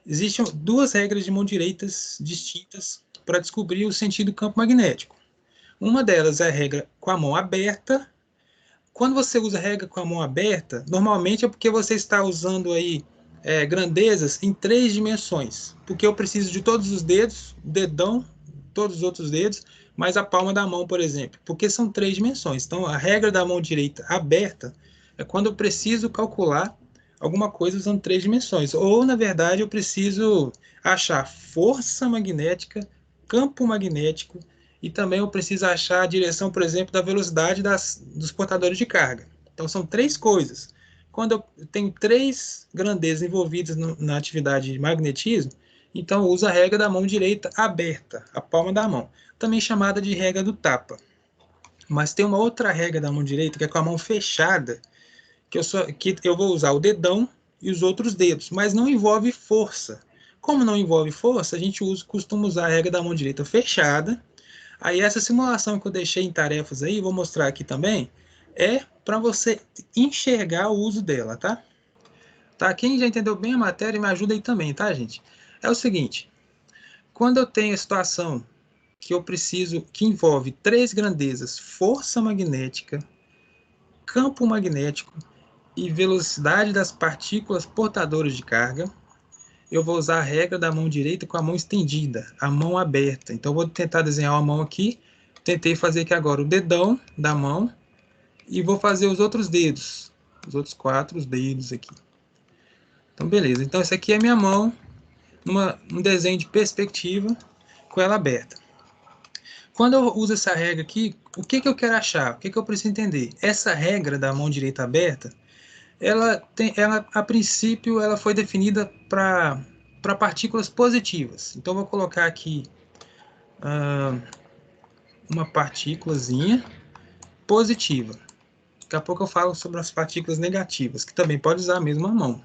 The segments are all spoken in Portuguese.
Existem duas regras de mão direitas distintas para descobrir o sentido do campo magnético. Uma delas é a regra com a mão aberta. Quando você usa a regra com a mão aberta, normalmente é porque você está usando aí grandezas em 3 dimensões. Porque eu preciso de todos os dedos, dedão, todos os outros dedos, mais a palma da mão, por exemplo. Porque são 3 dimensões. Então, a regra da mão direita aberta é quando eu preciso calcular alguma coisa usando 3 dimensões. Ou, na verdade, eu preciso achar força magnética, campo magnético, e também eu preciso achar a direção, por exemplo, da velocidade dos portadores de carga. Então, são 3 coisas. Quando eu tenho 3 grandezas envolvidas na atividade de magnetismo, então eu uso a regra da mão direita aberta, a palma da mão, também chamada de regra do tapa. Mas tem uma outra regra da mão direita, que é com a mão fechada, que eu vou usar o dedão e os outros dedos, mas não envolve força. Como não envolve força, a gente costuma usar a regra da mão direita fechada. Aí essa simulação que eu deixei em tarefas aí, vou mostrar aqui também, é para você enxergar o uso dela, tá? Tá? Quem já entendeu bem a matéria, me ajuda aí também, tá, gente? É o seguinte, quando eu tenho a situação que eu preciso, que envolve 3 grandezas, força magnética, campo magnético e velocidade das partículas portadoras de carga, eu vou usar a regra da mão direita com a mão estendida, a mão aberta. Então, eu vou tentar desenhar uma mão aqui. Tentei fazer aqui agora o dedão da mão e vou fazer os outros dedos, os outros 4 dedos aqui. Então, beleza. Então, essa aqui é a minha mão, um desenho de perspectiva com ela aberta. Quando eu uso essa regra aqui, o que eu quero achar? O que eu preciso entender? Essa regra da mão direita aberta, ela a princípio, ela foi definida para partículas positivas. Então, vou colocar aqui uma partículazinha positiva. Daqui a pouco eu falo sobre as partículas negativas, que também pode usar a mesma mão.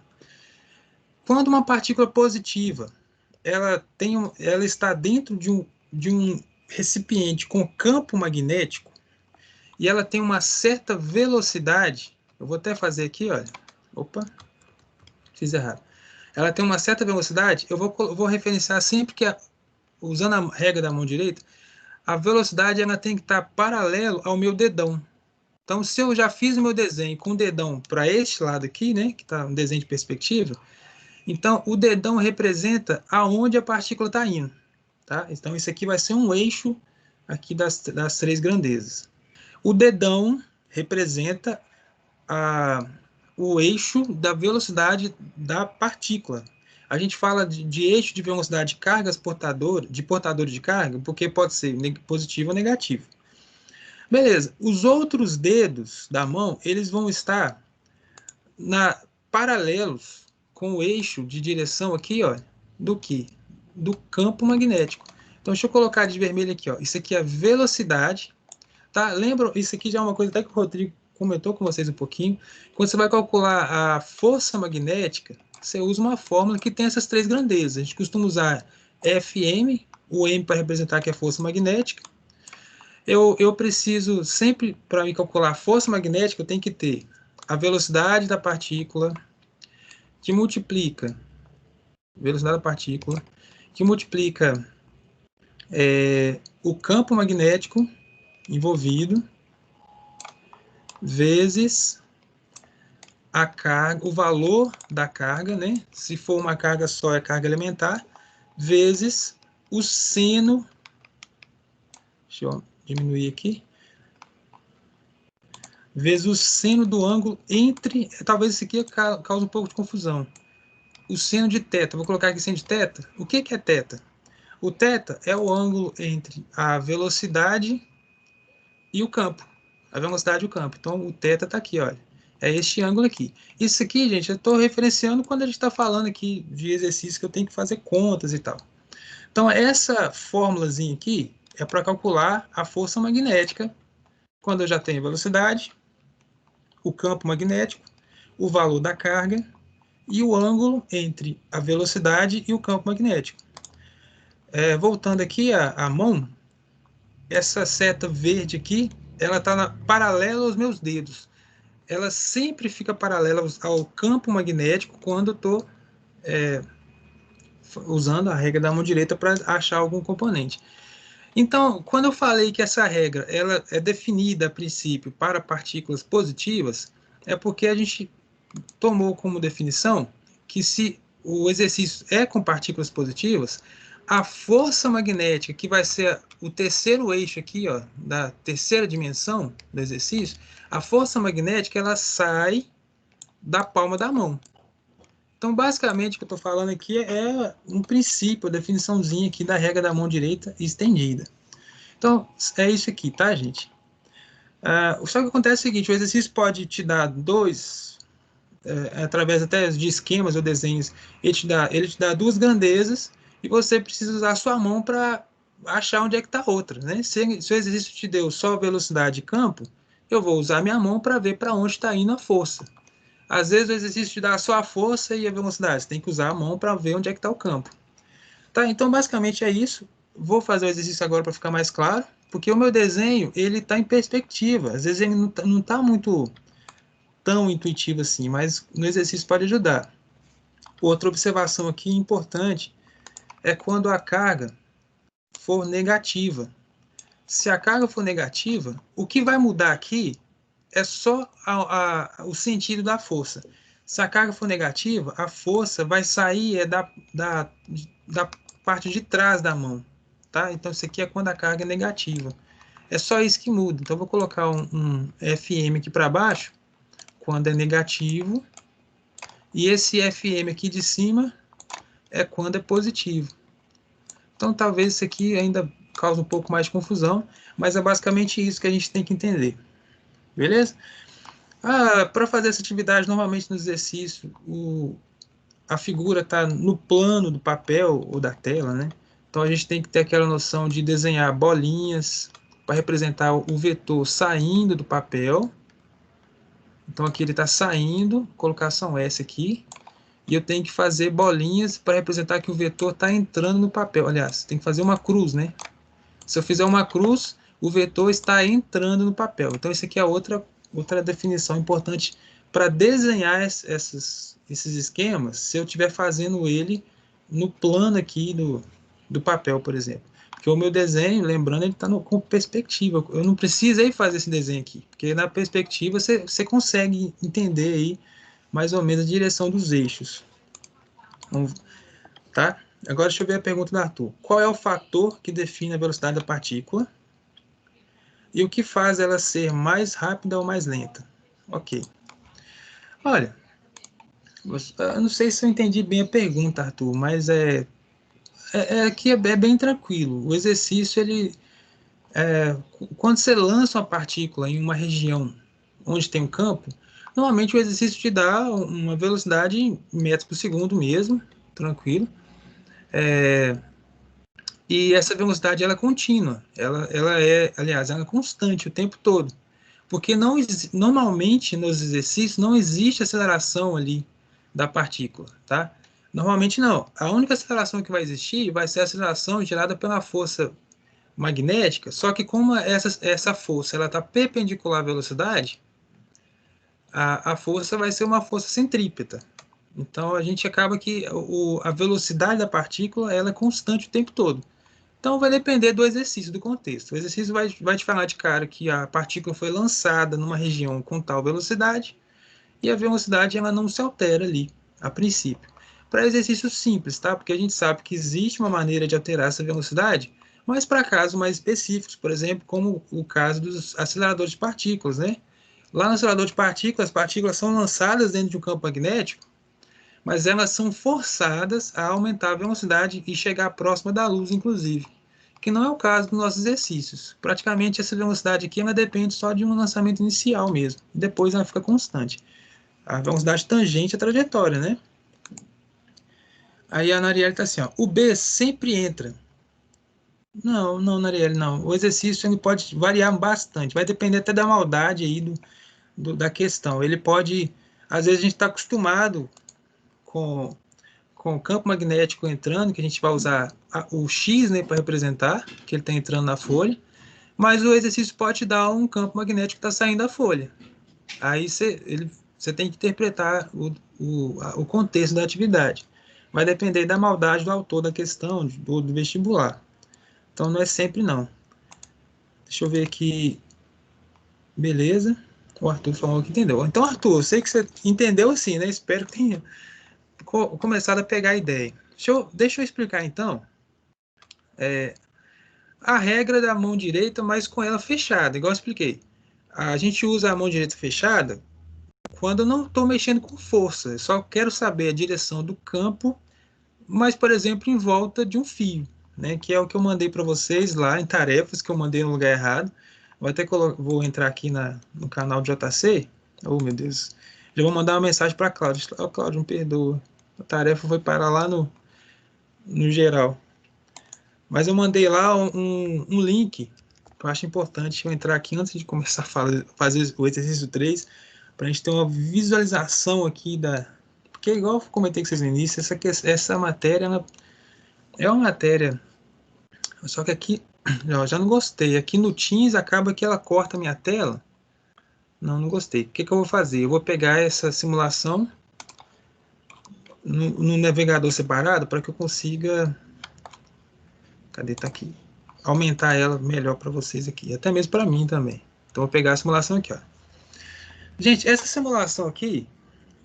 Quando uma partícula positiva ela está dentro de um recipiente com campo magnético e ela tem uma certa velocidade, eu vou até fazer aqui, olha. Opa, fiz errado. Ela tem uma certa velocidade, eu vou referenciar sempre que, usando a regra da mão direita, a velocidade ela tem que estar paralelo ao meu dedão. Então, se eu já fiz o meu desenho com o dedão para este lado aqui, né, que está um desenho de perspectiva, então o dedão representa aonde a partícula está indo. Tá? Então, isso aqui vai ser um eixo aqui das 3 grandezas. O dedão representa o eixo da velocidade da partícula. A gente fala de eixo de velocidade de cargas de portadores de carga, porque pode ser positivo ou negativo. Beleza, os outros dedos da mão, eles vão estar paralelos com o eixo de direção aqui, ó, do que? Do campo magnético. Então, deixa eu colocar de vermelho aqui, ó. Isso aqui é a velocidade, tá? Lembra, isso aqui já é uma coisa até que o Rodrigo comentou com vocês um pouquinho. Quando você vai calcular a força magnética, você usa uma fórmula que tem essas 3 grandezas. A gente costuma usar Fm, o M para representar que é a força magnética. Eu preciso sempre, para me calcular a força magnética, eu tenho que ter a velocidade da partícula, que multiplica velocidade da partícula, que multiplica o campo magnético envolvido, vezes a carga, o valor da carga, né? Se for uma carga só, é carga elementar, vezes o seno, deixa eu diminuir aqui, vezes o seno do ângulo entre, talvez isso aqui cause um pouco de confusão, o seno de θ, vou colocar aqui seno de θ. O que é θ? O θ é o ângulo entre a velocidade e o campo. A velocidade e o campo. Então, o θ está aqui, olha. É este ângulo aqui. Isso aqui, gente, eu estou referenciando quando a gente está falando aqui de exercício que eu tenho que fazer contas e tal. Então, essa fórmulazinha aqui é para calcular a força magnética quando eu já tenho a velocidade, o campo magnético, o valor da carga e o ângulo entre a velocidade e o campo magnético. Voltando aqui à mão, essa seta verde aqui, ela está paralela aos meus dedos. Ela sempre fica paralela ao campo magnético quando eu estou usando a regra da mão direita para achar algum componente. Então, quando eu falei que essa regra ela é definida a princípio para partículas positivas, é porque a gente tomou como definição que se o exercício é com partículas positivas, a força magnética, que vai ser o terceiro eixo aqui, ó, da terceira dimensão do exercício, a força magnética ela sai da palma da mão. Então, basicamente, o que eu estou falando aqui é um princípio, a definiçãozinha aqui da regra da mão direita estendida. Então, é isso aqui, tá, gente? Só que acontece o seguinte, o exercício pode te dar através até de esquemas ou desenhos, ele te dá duas grandezas e você precisa usar a sua mão para achar onde é que está a outra, né? Se o exercício te deu só velocidade e campo, eu vou usar minha mão para ver para onde está indo a força. Às vezes o exercício te dá só a força e a velocidade, você tem que usar a mão para ver onde é que está o campo. Tá, então basicamente é isso. Vou fazer o exercício agora para ficar mais claro, porque o meu desenho ele está em perspectiva. Às vezes ele não tá muito tão intuitivo assim, mas no exercício pode ajudar. Outra observação aqui importante é quando a carga for negativa. Se a carga for negativa, o que vai mudar aqui é só o sentido da força. Se a carga for negativa, a força vai sair da parte de trás da mão. Tá? Então, isso aqui é quando a carga é negativa. É só isso que muda. Então, eu vou colocar um FM aqui para baixo, quando é negativo. E esse FM aqui de cima é quando é positivo. Então, talvez isso aqui ainda cause um pouco mais de confusão, mas é basicamente isso que a gente tem que entender. Beleza? Para fazer essa atividade, normalmente no exercício, a figura está no plano do papel ou da tela, né? Então a gente tem que ter aquela noção de desenhar bolinhas para representar o vetor saindo do papel. Então aqui ele está saindo, colocação S aqui. E eu tenho que fazer bolinhas para representar que o vetor está entrando no papel. Aliás, tem que fazer uma cruz, né? Se eu fizer uma cruz, o vetor está entrando no papel. Então isso aqui é outra definição importante para desenhar esses esquemas, se eu estiver fazendo ele no plano aqui do papel, por exemplo. Porque o meu desenho, lembrando, ele está com perspectiva. Eu não precisei fazer esse desenho aqui, porque na perspectiva você consegue entender aí mais ou menos a direção dos eixos. Tá? Agora deixa eu ver a pergunta do Arthur. Qual é o fator que define a velocidade da partícula? E o que faz ela ser mais rápida ou mais lenta? Ok. Olha, eu não sei se eu entendi bem a pergunta, Arthur, mas aqui é bem tranquilo. O exercício, quando você lança uma partícula em uma região onde tem um campo, normalmente o exercício te dá uma velocidade em metros por segundo mesmo, tranquilo. E essa velocidade ela é contínua, aliás, ela é constante o tempo todo. Porque normalmente nos exercícios não existe aceleração ali da partícula, tá? Normalmente não. A única aceleração que vai existir vai ser a aceleração gerada pela força magnética, só que como essa força ela está perpendicular à velocidade, a força vai ser uma força centrípeta. Então a gente acaba que a velocidade da partícula ela é constante o tempo todo. Então vai depender do exercício, do contexto. O exercício vai te falar de cara que a partícula foi lançada numa região com tal velocidade e a velocidade ela não se altera ali, a princípio. Para exercícios simples, tá? Porque a gente sabe que existe uma maneira de alterar essa velocidade, mas para casos mais específicos, por exemplo, como o caso dos aceleradores de partículas, né? Lá no acelerador de partículas, as partículas são lançadas dentro de um campo magnético, mas elas são forçadas a aumentar a velocidade e chegar próxima da luz, inclusive, que não é o caso dos nossos exercícios. Praticamente essa velocidade aqui ela depende só de um lançamento inicial mesmo, depois ela fica constante. A velocidade tangente à trajetória, né? Aí a Narielle está assim, ó, o B sempre entra. Não, Narielle, não. O exercício ele pode variar bastante, vai depender até da maldade aí da questão. Ele pode, às vezes a gente está acostumado com o campo magnético entrando, que a gente vai usar o X, né, para representar, que ele está entrando na folha, mas o exercício pode te dar um campo magnético que está saindo da folha. Aí você tem que interpretar o contexto da atividade. vai depender da maldade do autor da questão, do vestibular. Então, não é sempre não. Deixa eu ver aqui. Beleza. O Arthur falou que entendeu. Então, Arthur, eu sei que você entendeu assim, né? Espero que tenha começado a pegar a ideia. Deixa eu explicar, então, a regra da mão direita, mas com ela fechada, igual eu expliquei. A gente usa a mão direita fechada quando eu não estou mexendo com força. Eu só quero saber a direção do campo, mas, por exemplo, em volta de um fio, né? Que é o que eu mandei para vocês lá em tarefas, que eu mandei no lugar errado. Vou entrar aqui no canal de JC. Oh, meu Deus. Já vou mandar uma mensagem para Cláudio. Oh, Cláudio, me perdoa. A tarefa foi parar lá no geral. Mas eu mandei lá um link que eu acho importante eu entrar aqui antes de começar a fazer o exercício 3, para a gente ter uma visualização aqui da. Porque, igual eu comentei com vocês no início, essa matéria é uma matéria. Só que aqui, eu já não gostei. Aqui no Teams acaba que ela corta a minha tela. Não gostei. O que eu vou fazer? Eu vou pegar essa simulação no navegador separado para que eu consiga. Cadê? Tá aqui. Aumentar ela melhor para vocês aqui. Até mesmo para mim também. Então, vou pegar a simulação aqui, ó. Gente, essa simulação aqui,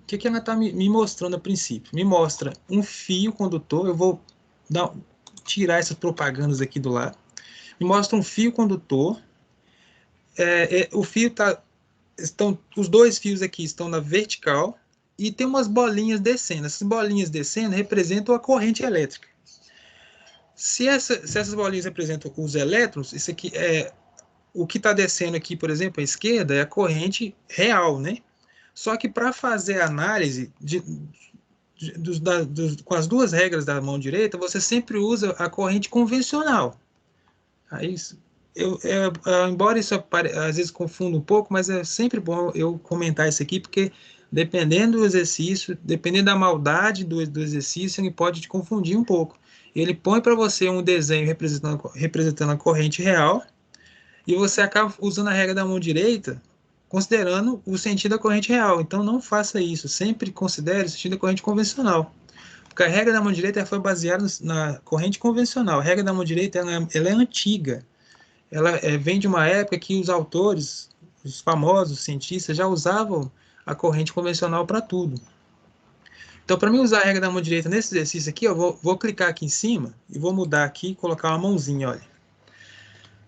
o que ela está me mostrando a princípio? Me mostra um fio condutor. Eu vou tirar essas propagandas aqui do lado. Me mostra um fio condutor. O fio tá. Os dois fios aqui estão na vertical e tem umas bolinhas descendo. Essas bolinhas descendo representam a corrente elétrica. Se essas bolinhas representam os elétrons, isso aqui é o que está descendo aqui, por exemplo, à esquerda, é a corrente real, né? Só que para fazer a análise com as duas regras da mão direita, você sempre usa a corrente convencional. Aí, embora isso às vezes confunda um pouco, mas é sempre bom eu comentar isso aqui, porque dependendo do exercício, dependendo da maldade do exercício, ele pode te confundir um pouco. Ele põe para você um desenho representando a corrente real, e você acaba usando a regra da mão direita, considerando o sentido da corrente real. Então não faça isso, sempre considere o sentido da corrente convencional. Porque a regra da mão direita foi baseada na corrente convencional. A regra da mão direita ela é antiga. Ela vem de uma época que os autores, os famosos cientistas, já usavam a corrente convencional para tudo. Então, para mim usar a regra da mão direita nesse exercício aqui, eu vou clicar aqui em cima e vou mudar aqui e colocar uma mãozinha, olha.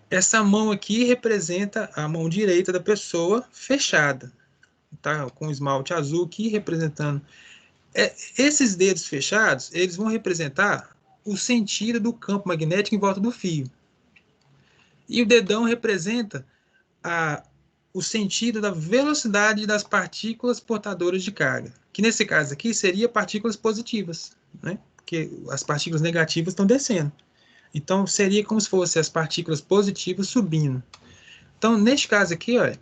Essa mão aqui representa a mão direita da pessoa fechada, tá? Com o esmalte azul aqui representando. Esses dedos fechados, eles vão representar o sentido do campo magnético em volta do fio. E o dedão representa o sentido da velocidade das partículas portadoras de carga, que nesse caso aqui seria partículas positivas, né? Porque as partículas negativas estão descendo. Então seria como se fossem as partículas positivas subindo. Então neste caso aqui, olha,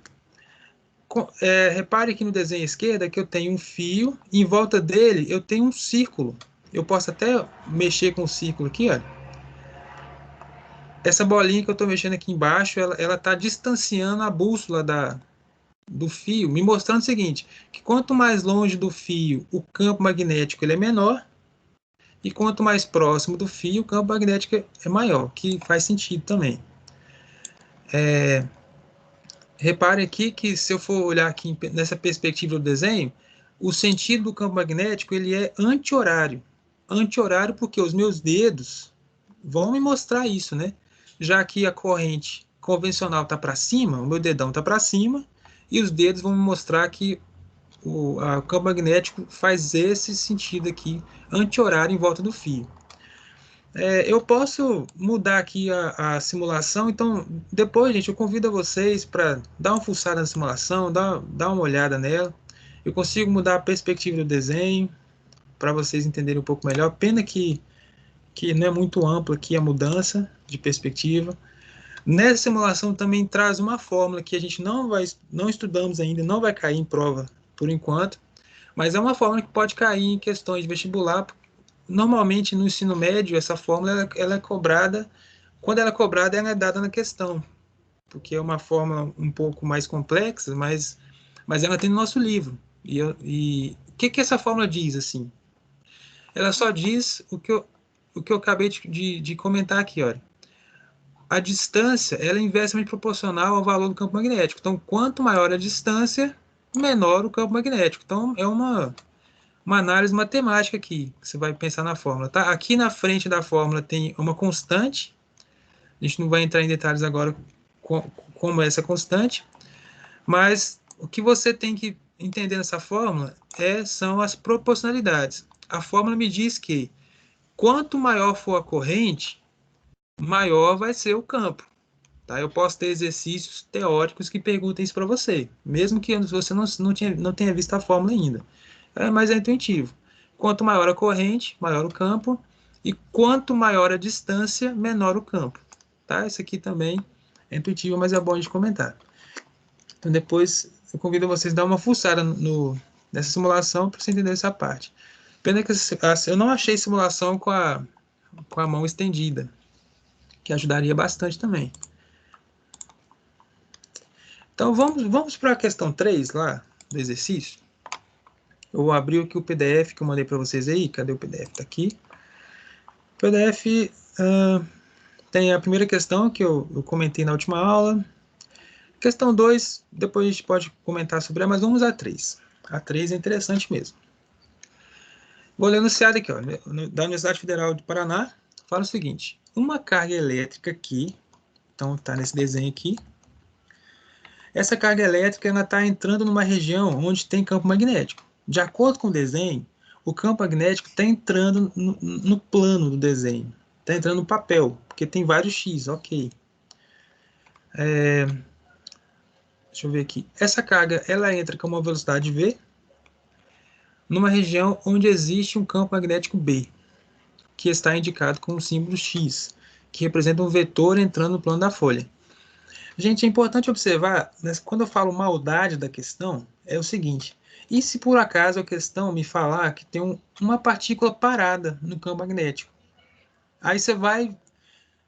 repare aqui no desenho à esquerda que eu tenho um fio e em volta dele eu tenho um círculo. Eu posso até mexer com o círculo aqui, olha. Essa bolinha que eu estou mexendo aqui embaixo, ela está distanciando a bússola do fio, me mostrando o seguinte, que quanto mais longe do fio o campo magnético ele é menor, e quanto mais próximo do fio o campo magnético é maior, que faz sentido também. Repare aqui que se eu for olhar aqui nessa perspectiva do desenho, o sentido do campo magnético ele é anti-horário. Anti-horário porque os meus dedos vão me mostrar isso, né? Já que a corrente convencional está para cima, o meu dedão está para cima, e os dedos vão me mostrar que o campo magnético faz esse sentido aqui, anti-horário em volta do fio. Eu posso mudar aqui a simulação, então depois, gente, eu convido vocês para dar uma fuçada na simulação, dar uma olhada nela. Eu consigo mudar a perspectiva do desenho para vocês entenderem um pouco melhor. Pena que não é muito ampla aqui a mudança de perspectiva. Nessa simulação também traz uma fórmula que a gente não estudamos ainda, não vai cair em prova por enquanto, mas é uma fórmula que pode cair em questões de vestibular. Normalmente no ensino médio essa fórmula ela é cobrada, quando ela é cobrada ela é dada na questão, porque é uma fórmula um pouco mais complexa, mas ela tem no nosso livro. E o que essa fórmula diz assim? ela só diz o que eu acabei de comentar aqui, olha. A distância, ela é inversamente proporcional ao valor do campo magnético. Então, quanto maior a distância, menor o campo magnético. Então, é uma análise matemática aqui, que você vai pensar na fórmula, tá? Aqui na frente da fórmula tem uma constante, a gente não vai entrar em detalhes agora como é essa constante, mas o que você tem que entender nessa fórmula são as proporcionalidades. A fórmula me diz que quanto maior for a corrente, maior vai ser o campo. Tá? Eu posso ter exercícios teóricos que perguntem isso para você, mesmo que você não tenha visto a fórmula ainda. Mas é intuitivo. Quanto maior a corrente, maior o campo, e quanto maior a distância, menor o campo. Tá? Isso aqui também é intuitivo, mas é bom de comentar. Então depois eu convido vocês a dar uma fuçada nessa simulação para você entender essa parte. Pena que eu não achei simulação com a mão estendida, que ajudaria bastante também. Então vamos para a questão 3 lá, do exercício. Eu vou abrir aqui o PDF que eu mandei para vocês aí. Cadê o PDF? Tá aqui. O PDF tem a primeira questão que eu comentei na última aula. Questão 2, depois a gente pode comentar sobre ela, mas vamos à 3. A 3 é interessante mesmo. Vou ler o enunciado aqui, ó, da Universidade Federal de Paraná. Fala o seguinte: uma carga elétrica aqui, então está nesse desenho aqui. Essa carga elétrica está entrando numa região onde tem campo magnético. De acordo com o desenho, o campo magnético está entrando no plano do desenho. Está entrando no papel, porque tem vários X, ok. Deixa eu ver aqui. Essa carga ela entra com uma velocidade V numa região onde existe um campo magnético B, que está indicado com o símbolo X, que representa um vetor entrando no plano da folha. Gente, é importante observar, quando eu falo maldade da questão, é o seguinte: e se por acaso a questão me falar que tem uma partícula parada no campo magnético? Aí você vai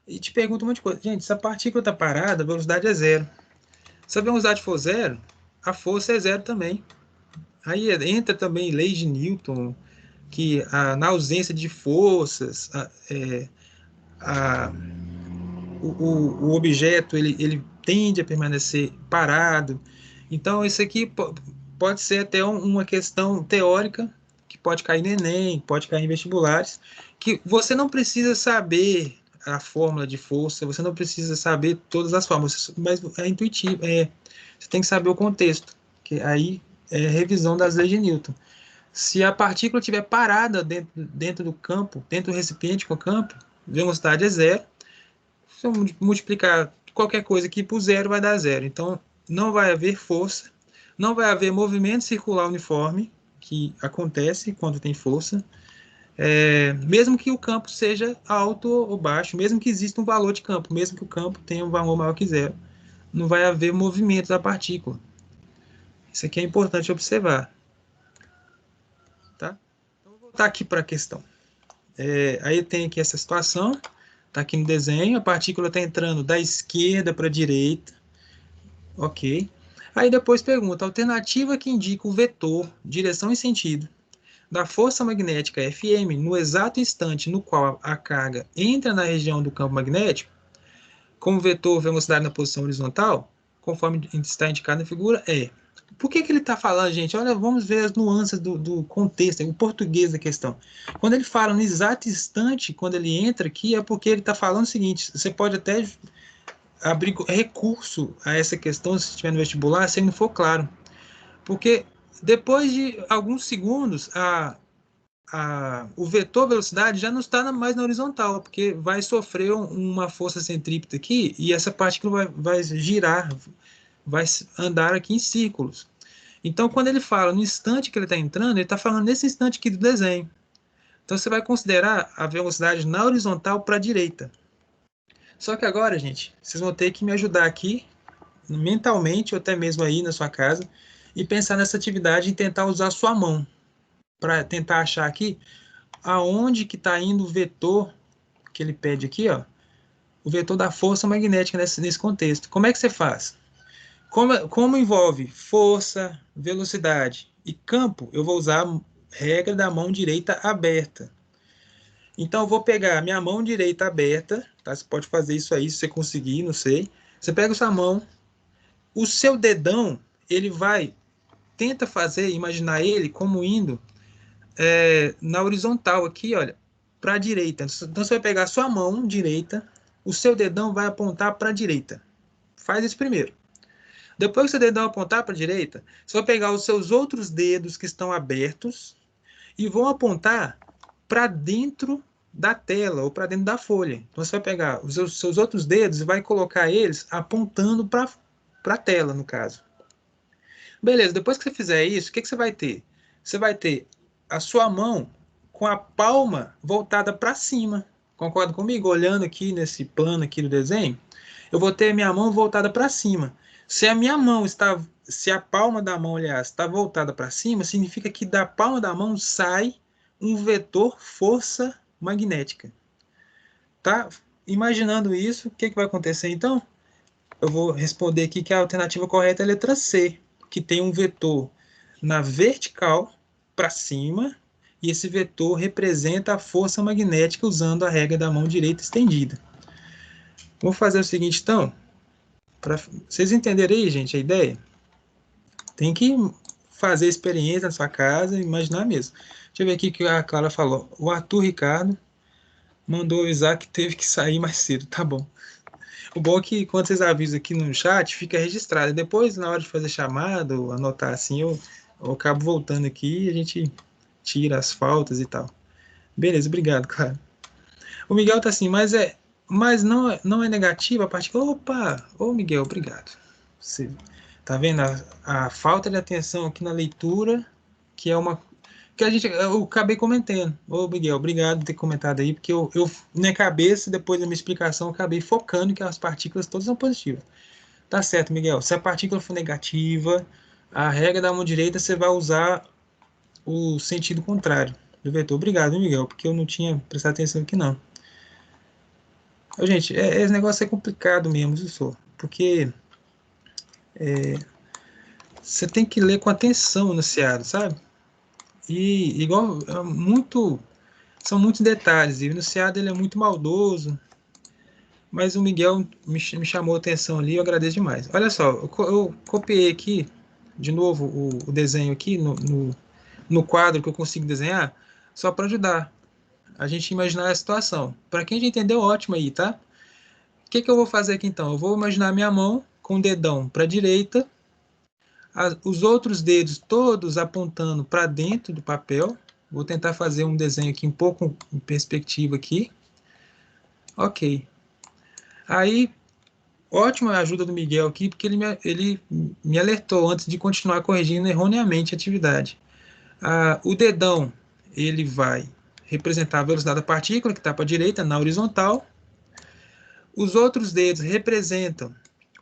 e te pergunta um monte de coisa. Gente, se a partícula está parada, a velocidade é zero. Se a velocidade for zero, a força é zero também. Aí entra também lei de Newton, que na ausência de forças, o objeto ele tende a permanecer parado. Então, isso aqui pode ser até uma questão teórica que pode cair no Enem, pode cair em vestibulares, que você não precisa saber a fórmula de força, você não precisa saber todas as fórmulas, mas é intuitivo, você tem que saber o contexto, que aí é revisão das leis de Newton. Se a partícula estiver parada dentro do campo, dentro do recipiente com o campo, velocidade é zero. Se eu multiplicar qualquer coisa aqui por zero, vai dar zero. Então, não vai haver força, não vai haver movimento circular uniforme, que acontece quando tem força, mesmo que o campo seja alto ou baixo, mesmo que exista um valor de campo, mesmo que o campo tenha um valor maior que zero, não vai haver movimento da partícula. Isso aqui é importante observar. Tá? Então, vou voltar aqui para a questão. Aí tem aqui essa situação, está aqui no desenho, a partícula está entrando da esquerda para a direita, ok. Aí depois pergunta, a alternativa que indica o vetor, direção e sentido, da força magnética Fm no exato instante no qual a carga entra na região do campo magnético, como vetor velocidade na posição horizontal, conforme está indicado na figura, Por que ele está falando, gente? Olha, vamos ver as nuances do contexto, o português da questão. Quando ele fala no exato instante, quando ele entra aqui, é porque ele está falando o seguinte: você pode até abrir recurso a essa questão se estiver no vestibular, se não for claro. Porque depois de alguns segundos, o vetor velocidade já não está mais na horizontal, porque vai sofrer uma força centrípeta aqui e essa partícula vai girar, vai andar aqui em círculos. Então, quando ele fala no instante que ele está entrando, ele está falando nesse instante aqui do desenho. Então, você vai considerar a velocidade na horizontal para a direita. Só que agora, gente, vocês vão ter que me ajudar aqui, mentalmente, ou até mesmo aí na sua casa, e pensar nessa atividade e tentar usar a sua mão para tentar achar aqui aonde que está indo o vetor que ele pede aqui, ó, o vetor da força magnética nesse contexto. Como é que você faz? Como envolve força, velocidade e campo, eu vou usar a regra da mão direita aberta. Então, eu vou pegar a minha mão direita aberta, tá? Você pode fazer isso aí, se você conseguir, não sei. Você pega a sua mão, o seu dedão, ele vai, tenta fazer, imaginar ele como indo na horizontal aqui, olha, para a direita. Então, você vai pegar a sua mão direita, o seu dedão vai apontar para a direita. Faz isso primeiro. Depois que o seu dedão apontar para a direita, você vai pegar os seus outros dedos que estão abertos e vão apontar para dentro da tela ou para dentro da folha. Então você vai pegar os seus outros dedos e vai colocar eles apontando para a tela, no caso. Beleza, depois que você fizer isso, o que você vai ter? Você vai ter a sua mão com a palma voltada para cima. Concorda comigo? Olhando aqui nesse plano aqui do desenho, eu vou ter minha mão voltada para cima. Se a minha mão está, se a palma da mão, aliás, está voltada para cima, significa que da palma da mão sai um vetor força magnética. Tá? Imaginando isso, o que vai acontecer então? Eu vou responder aqui que a alternativa correta é a letra C, que tem um vetor na vertical para cima, e esse vetor representa a força magnética usando a regra da mão direita estendida. Vamos fazer o seguinte então, para vocês entenderem aí, gente, a ideia. Tem que fazer experiência na sua casa e imaginar mesmo. Deixa eu ver aqui o que a Clara falou. O Arthur Ricardo mandou avisar que teve que sair mais cedo. Tá bom. O bom é que quando vocês avisam aqui no chat, fica registrado. Depois, na hora de fazer chamada, ou anotar assim, eu acabo voltando aqui e a gente tira as faltas e tal. Beleza, obrigado, Clara. O Miguel tá assim, mas não é negativo a partícula. Opa! Ô Miguel, obrigado. Você tá vendo a falta de atenção aqui na leitura, que é uma que eu acabei comentando. Ô Miguel, obrigado por ter comentado aí, porque minha cabeça, depois da minha explicação, eu acabei focando que as partículas todas são positivas. Tá certo, Miguel. Se a partícula for negativa, a regra da mão direita você vai usar o sentido contrário do vetor. Obrigado, Miguel, porque eu não tinha prestado atenção aqui não. Gente, esse negócio é complicado mesmo, isso, porque você tem que ler com atenção o enunciado, sabe? E igual, são muitos detalhes, e o enunciado ele é muito maldoso, mas o Miguel me chamou a atenção ali, eu agradeço demais. Olha só, eu copiei aqui, de novo, o desenho aqui, no quadro que eu consigo desenhar, só para ajudar a gente imaginar a situação. Para quem já entendeu, ótimo aí, tá? O que eu vou fazer aqui então? Eu vou imaginar minha mão com o dedão para a direita, os outros dedos todos apontando para dentro do papel. Vou tentar fazer um desenho aqui um pouco em perspectiva aqui. Ok. Aí, ótima a ajuda do Miguel aqui, porque ele me alertou antes de continuar corrigindo erroneamente a atividade. O dedão, ele vai representar a velocidade da partícula, que está para a direita, na horizontal. Os outros dedos representam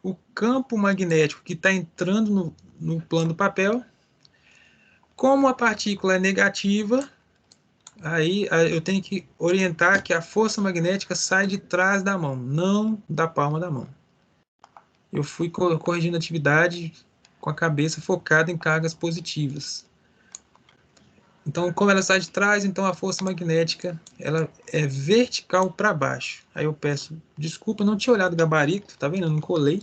o campo magnético que está entrando no plano do papel. Como a partícula é negativa, aí eu tenho que orientar que a força magnética sai de trás da mão, não da palma da mão. Eu fui corrigindo a atividade com a cabeça focada em cargas positivas. Então, como ela sai de trás, então a força magnética ela é vertical para baixo. Aí eu peço desculpa, não tinha olhado o gabarito, tá vendo? Eu não colei.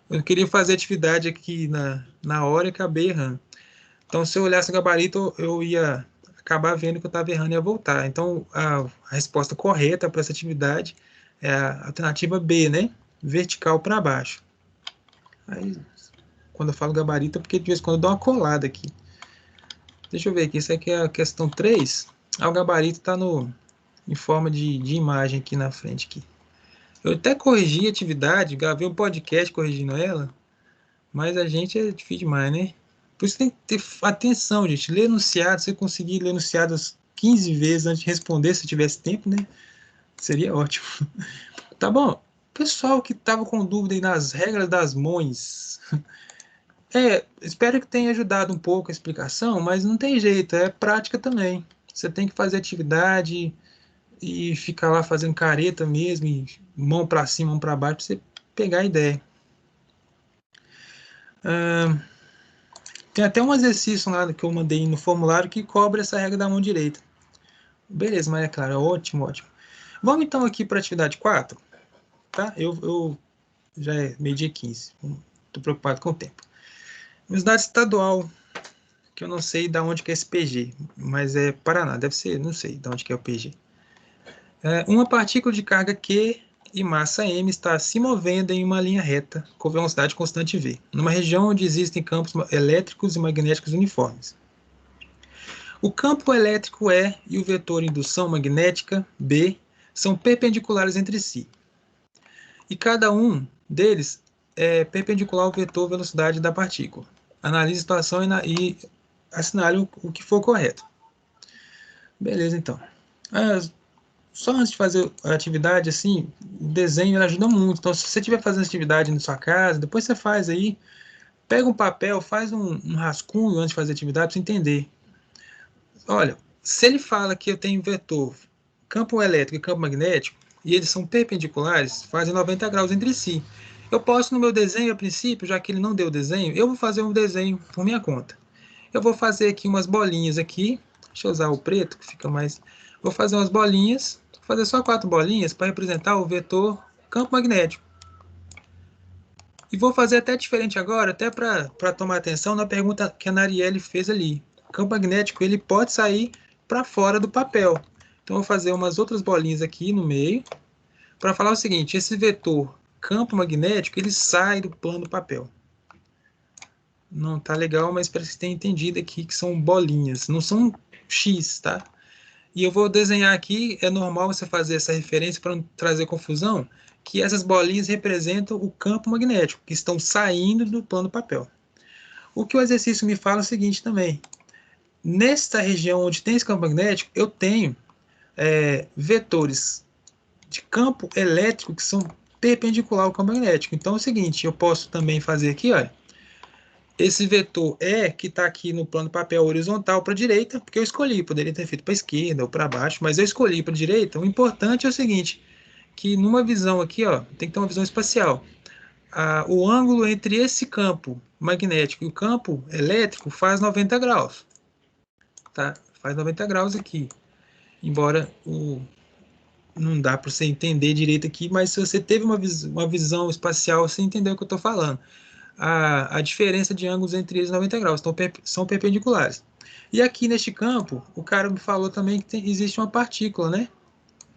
Eu queria fazer atividade aqui na hora e acabei errando. Então, se eu olhasse o gabarito, eu ia acabar vendo que eu estava errando e ia voltar. Então, a resposta correta para essa atividade é a alternativa B, né? Vertical para baixo. Aí, quando eu falo gabarito, é porque de vez em quando eu dou uma colada aqui. Deixa eu ver aqui, isso aqui é a questão 3. O gabarito está em forma de imagem aqui na frente. Aqui. Eu até corrigi a atividade, gravei um podcast corrigindo ela, mas a gente é difícil demais, né? Por isso tem que ter atenção, gente. Ler enunciado, se você conseguir ler enunciados 15 vezes antes de responder, se tivesse tempo, né? Seria ótimo. Tá bom. Pessoal que estava com dúvida aí nas regras das mãos. Espero que tenha ajudado um pouco a explicação, mas não tem jeito, é prática também. Você tem que fazer atividade e ficar lá fazendo careta mesmo, e mão para cima, mão para baixo, para você pegar a ideia. Tem até um exercício lá que eu mandei no formulário que cobre essa regra da mão direita. Beleza, Maria Clara, ótimo, ótimo. Vamos então aqui para a atividade 4, tá? Eu já é meio-dia 15, estou preocupado com o tempo. Universidade Estadual, que eu não sei de onde que é esse PG, mas é Paraná, deve ser, não sei de onde que é o PG. Uma partícula de carga Q e massa M está se movendo em uma linha reta com velocidade constante v, numa região onde existem campos elétricos e magnéticos uniformes. O campo elétrico E e o vetor indução magnética B são perpendiculares entre si, e cada um deles é perpendicular ao vetor velocidade da partícula. Analise a situação e assinale o que for correto. Beleza, então. Só antes de fazer a atividade, assim, o desenho ajuda muito. Então, se você estiver fazendo atividade na sua casa, depois você faz aí, pega um papel, faz um rascunho antes de fazer a atividade para você entender. Olha, se ele fala que eu tenho vetor, campo elétrico e campo magnético, e eles são perpendiculares, fazem 90 graus entre si. Eu posso, no meu desenho, a princípio, já que ele não deu desenho, eu vou fazer um desenho por minha conta. Eu vou fazer aqui umas bolinhas aqui. Deixa eu usar o preto, que fica mais... Vou fazer umas bolinhas, vou fazer só 4 bolinhas para representar o vetor campo magnético. E vou fazer até diferente agora, até para tomar atenção na pergunta que a Narielle fez ali. O campo magnético ele pode sair para fora do papel. Então, eu vou fazer umas outras bolinhas aqui no meio, para falar o seguinte, esse vetor campo magnético, ele sai do plano do papel. Não tá legal, mas parece que tem entendido aqui que são bolinhas, não são X, tá? E eu vou desenhar aqui, é normal você fazer essa referência para não trazer confusão, que essas bolinhas representam o campo magnético, que estão saindo do plano do papel. O que o exercício me fala é o seguinte também, nesta região onde tem esse campo magnético, eu tenho vetores de campo elétrico que são perpendicular ao campo magnético. Então é o seguinte, eu posso também fazer aqui, olha, esse vetor E, que está aqui no plano papel horizontal para a direita, porque eu escolhi, poderia ter feito para a esquerda ou para baixo, mas eu escolhi para a direita. O importante é o seguinte, que numa visão aqui, ó, tem que ter uma visão espacial. O ângulo entre esse campo magnético e o campo elétrico faz 90 graus. Tá? Faz 90 graus aqui. Embora não dá para você entender direito aqui, mas se você teve uma visão espacial, você entendeu o que eu estou falando. A diferença de ângulos entre eles 90 graus, então são perpendiculares. E aqui neste campo, o cara me falou também que existe uma partícula, né?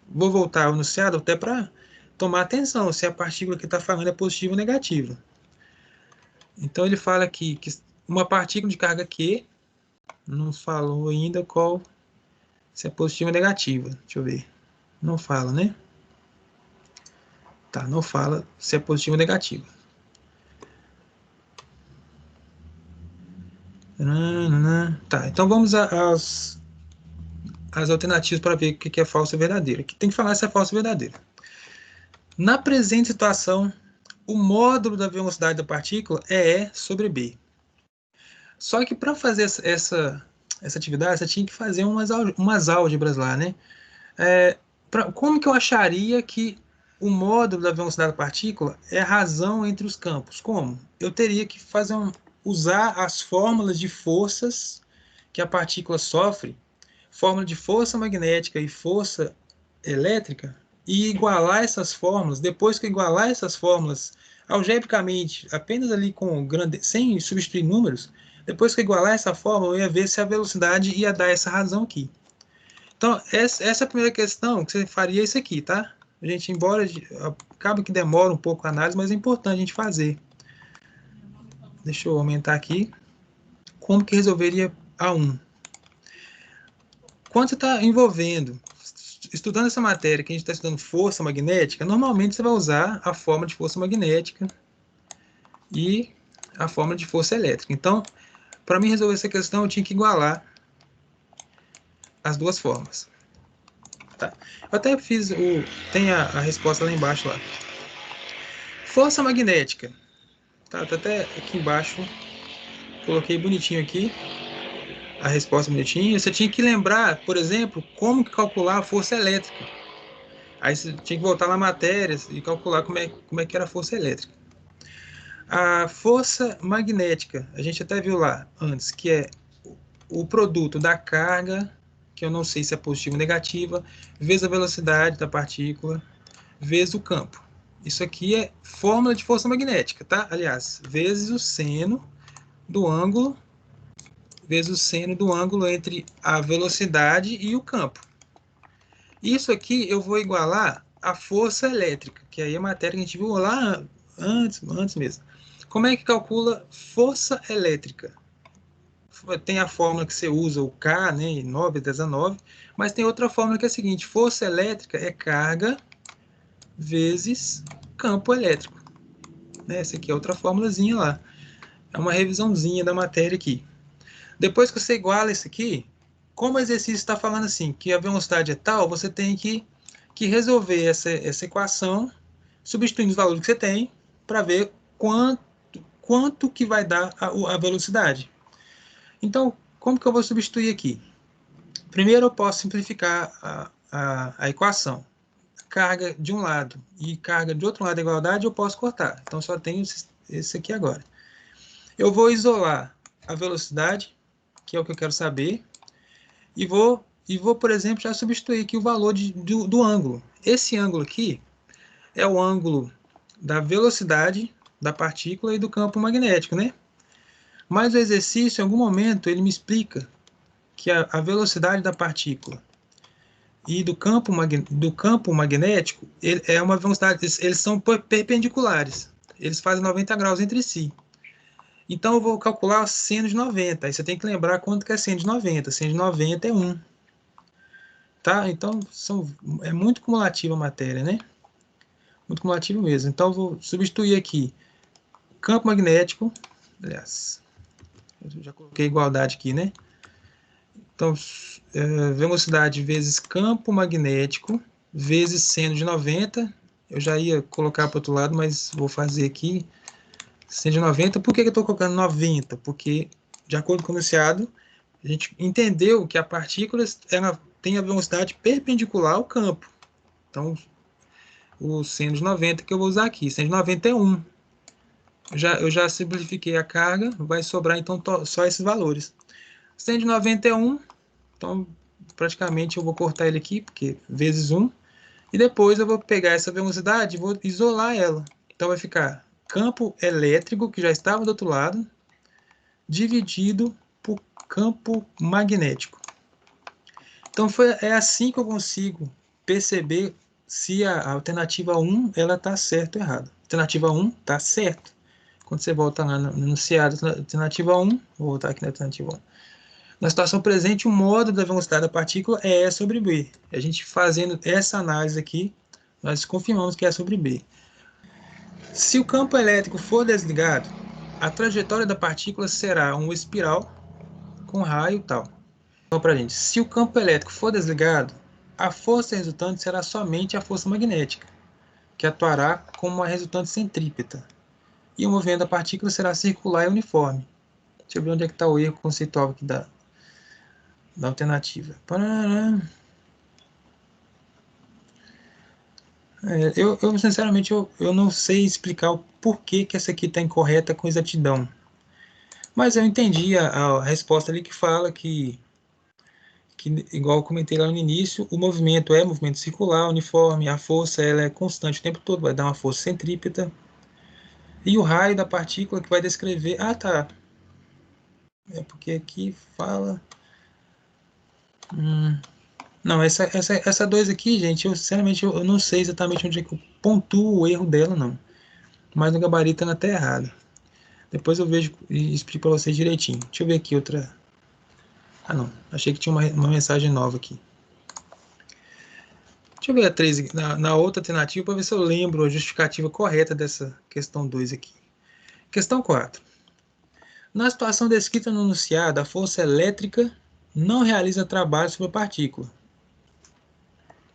Vou voltar ao enunciado até para tomar atenção se a partícula que está falando é positiva ou negativa. Então ele fala aqui que uma partícula de carga Q, não falou ainda qual, se é positiva ou negativa. Deixa eu ver. Não fala, né? Tá, não fala se é positiva ou negativa. Tá, então vamos às alternativas para ver o que é falso e verdadeiro. Aqui tem que falar se é falso ou verdadeiro. Na presente situação, o módulo da velocidade da partícula é E sobre B. Só que para fazer essa atividade, você tinha que fazer umas álgebras lá, né? Como que eu acharia que o módulo da velocidade da partícula é a razão entre os campos? Como? Eu teria que usar as fórmulas de forças que a partícula sofre, fórmula de força magnética e força elétrica, e igualar essas fórmulas. Depois que eu igualar essas fórmulas algebricamente, apenas ali sem substituir números, depois que eu igualar essa fórmula, eu ia ver se a velocidade ia dar essa razão aqui. Então, essa é a primeira questão que você faria isso aqui, tá? A gente, embora acaba que demora um pouco a análise, mas é importante a gente fazer. Deixa eu aumentar aqui. Como que resolveria A1? Quando você está estudando essa matéria, que a gente está estudando força magnética, normalmente você vai usar a fórmula de força magnética e a fórmula de força elétrica. Então, para mim resolver essa questão, eu tinha que igualar as duas fórmulas. Tá? Eu até tem a resposta lá embaixo lá. Força magnética. Tá até aqui embaixo. Coloquei bonitinho aqui. A resposta bonitinha. Você tinha que lembrar, por exemplo, como que calcular a força elétrica. Aí você tinha que voltar na matéria e calcular como é que era a força elétrica. A força magnética, a gente até viu lá antes, que é o produto da carga que eu não sei se é positiva ou negativa, vezes a velocidade da partícula, vezes o campo. Isso aqui é fórmula de força magnética, tá? Aliás, vezes o seno do ângulo, entre a velocidade e o campo. Isso aqui eu vou igualar a força elétrica, que aí é a matéria que a gente viu lá antes mesmo. Como é que calcula força elétrica? Tem a fórmula que você usa, o K, né, 9 vezes a 9, mas tem outra fórmula que é a seguinte: força elétrica é carga vezes campo elétrico. Essa aqui é outra fórmulazinha lá. É uma revisãozinha da matéria aqui. Depois que você iguala isso aqui, como o exercício está falando assim, que a velocidade é tal, você tem que resolver essa equação, substituindo os valores que você tem, para ver quanto que vai dar a velocidade. Então, como que eu vou substituir aqui? Primeiro eu posso simplificar a equação. Carga de um lado e carga de outro lado da igualdade eu posso cortar. Então só tenho esse aqui agora. Eu vou isolar a velocidade, que é o que eu quero saber, e vou, por exemplo, já substituir aqui o valor do ângulo. Esse ângulo aqui é o ângulo da velocidade da partícula e do campo magnético, né? Mas o exercício, em algum momento, ele me explica que a velocidade da partícula e do campo magnético é uma velocidade, eles são perpendiculares, eles fazem 90 graus entre si. Então eu vou calcular seno de 90, aí você tem que lembrar quanto que é seno de 90, seno de 90 é 1. Tá? Então é muito cumulativa a matéria, né? Muito cumulativo mesmo. Então eu vou substituir aqui campo magnético, aliás, eu já coloquei igualdade aqui, né? Então, velocidade vezes campo magnético, vezes seno de 90. Eu já ia colocar para o outro lado, mas vou fazer aqui seno de 90. Por que eu estou colocando 90? Porque, de acordo com o enunciado, a gente entendeu que a partícula tem a velocidade perpendicular ao campo. Então, o seno de 90 que eu vou usar aqui. Seno de 90 é 1. Eu já simplifiquei a carga, vai sobrar então só esses valores. Seno de 90 é 1. Então, praticamente eu vou cortar ele aqui, porque vezes 1. E depois eu vou pegar essa velocidade e vou isolar ela. Então vai ficar campo elétrico, que já estava do outro lado, dividido por campo magnético. Então é assim que eu consigo perceber se a alternativa 1 está certa ou errada. Alternativa 1 está certo. Quando você volta lá no enunciado, alternativa 1, vou voltar aqui na alternativa 1. Na situação presente, o modo da velocidade da partícula é E sobre B. A gente fazendo essa análise aqui, nós confirmamos que é sobre B. Se o campo elétrico for desligado, a trajetória da partícula será uma espiral com raio e tal. Então, para a gente, se o campo elétrico for desligado, a força resultante será somente a força magnética, que atuará como uma resultante centrípeta. E o movimento da partícula será circular e uniforme. Deixa eu ver onde é que está o erro conceitual aqui da alternativa. Eu sinceramente, eu não sei explicar o porquê que essa aqui está incorreta com exatidão. Mas eu entendi a resposta ali que fala que, igual eu comentei lá no início, o movimento é movimento circular, uniforme, a força ela é constante o tempo todo, vai dar uma força centrípeta. E o raio da partícula que vai descrever... Ah, tá. É porque aqui fala... Não, essa 2 aqui, gente, eu sinceramente eu não sei exatamente onde é que eu pontuo o erro dela, não. Mas no gabarito ela tá errado. Depois eu vejo e explico para vocês direitinho. Deixa eu ver aqui outra... Ah, não. Achei que tinha uma mensagem nova aqui. Deixa eu ver a 3 aqui, na outra alternativa para ver se eu lembro a justificativa correta dessa questão 2 aqui. Questão 4. Na situação descrita no enunciado, a força elétrica não realiza trabalho sobre a partícula.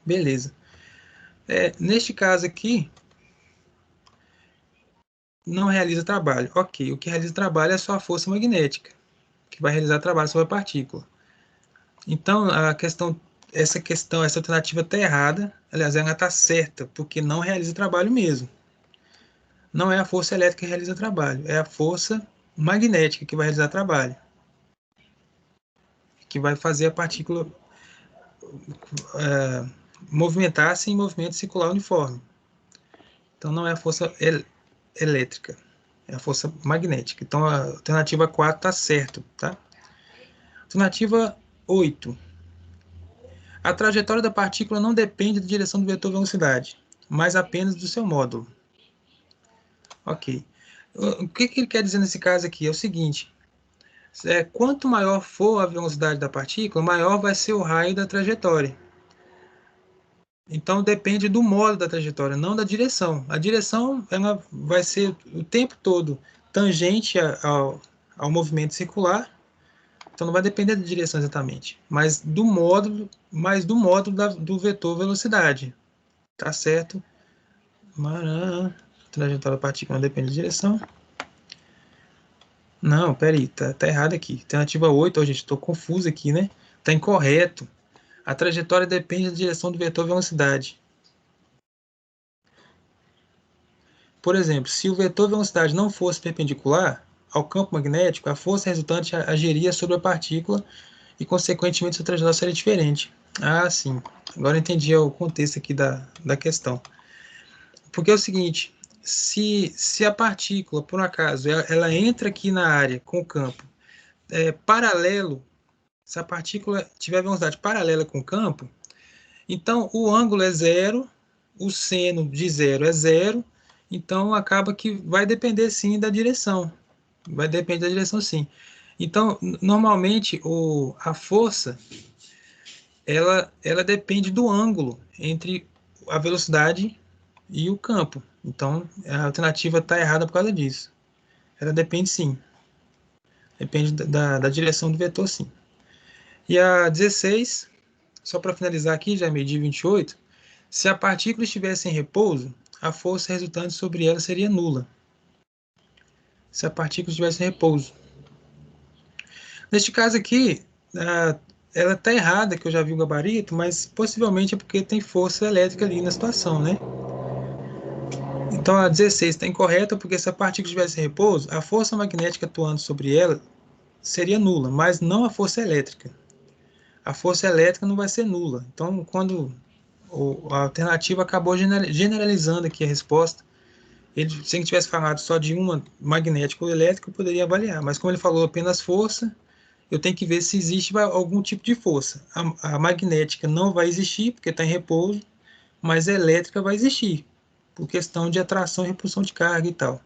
Beleza. Neste caso aqui, não realiza trabalho. Ok, o que realiza trabalho é só a força magnética, que vai realizar trabalho sobre a partícula. Então, essa alternativa está errada. Aliás, ela está certa, porque não realiza trabalho mesmo. Não é a força elétrica que realiza trabalho, é a força magnética que vai realizar trabalho, que vai fazer a partícula movimentar-se em movimento circular uniforme. Então, não é a força elétrica, é a força magnética. Então, a alternativa 4 está certo, tá? Alternativa 8. A trajetória da partícula não depende da direção do vetor velocidade, mas apenas do seu módulo. Ok. O que ele quer dizer nesse caso aqui? É o seguinte, quanto maior for a velocidade da partícula, maior vai ser o raio da trajetória. Então, depende do modo da trajetória, não da direção. A direção ela vai ser o tempo todo tangente ao movimento circular, então não vai depender da direção exatamente, mas do módulo do vetor velocidade. Tá certo? Trajetória da partícula não depende da direção. Não, peraí, tá errado aqui. Alternativa 8, ó, gente, estou confuso aqui, né? Tá incorreto. A trajetória depende da direção do vetor velocidade. Por exemplo, se o vetor velocidade não fosse perpendicular ao campo magnético, a força resultante agiria sobre a partícula e, consequentemente, sua trajetória seria diferente. Ah, sim. Agora eu entendi o contexto aqui da questão. Porque é o seguinte, se a partícula, por um acaso, ela entra aqui na área com o campo paralelo, se a partícula tiver velocidade paralela com o campo, então o ângulo é zero, o seno de zero é zero, então acaba que vai depender sim da direção. Vai depender da direção sim. Então, normalmente, a força, ela depende do ângulo entre a velocidade e o campo. Então, a alternativa está errada por causa disso. Ela depende sim. Depende da direção do vetor, sim. E a 16, só para finalizar aqui, já medi 28, se a partícula estivesse em repouso, a força resultante sobre ela seria nula. Se a partícula estivesse em repouso. Neste caso aqui, ela está errada, que eu já vi o gabarito, mas possivelmente é porque tem força elétrica ali na situação, né? Então a 16 está incorreta, porque se a partícula estivesse em repouso, a força magnética atuando sobre ela seria nula, mas não a força elétrica. A força elétrica não vai ser nula. Então, quando a alternativa acabou generalizando aqui a resposta, se ele tivesse falado só de uma magnética ou elétrica, eu poderia avaliar. Mas como ele falou apenas força, eu tenho que ver se existe algum tipo de força. A magnética não vai existir, porque está em repouso, mas a elétrica vai existir, por questão de atração e repulsão de carga e tal.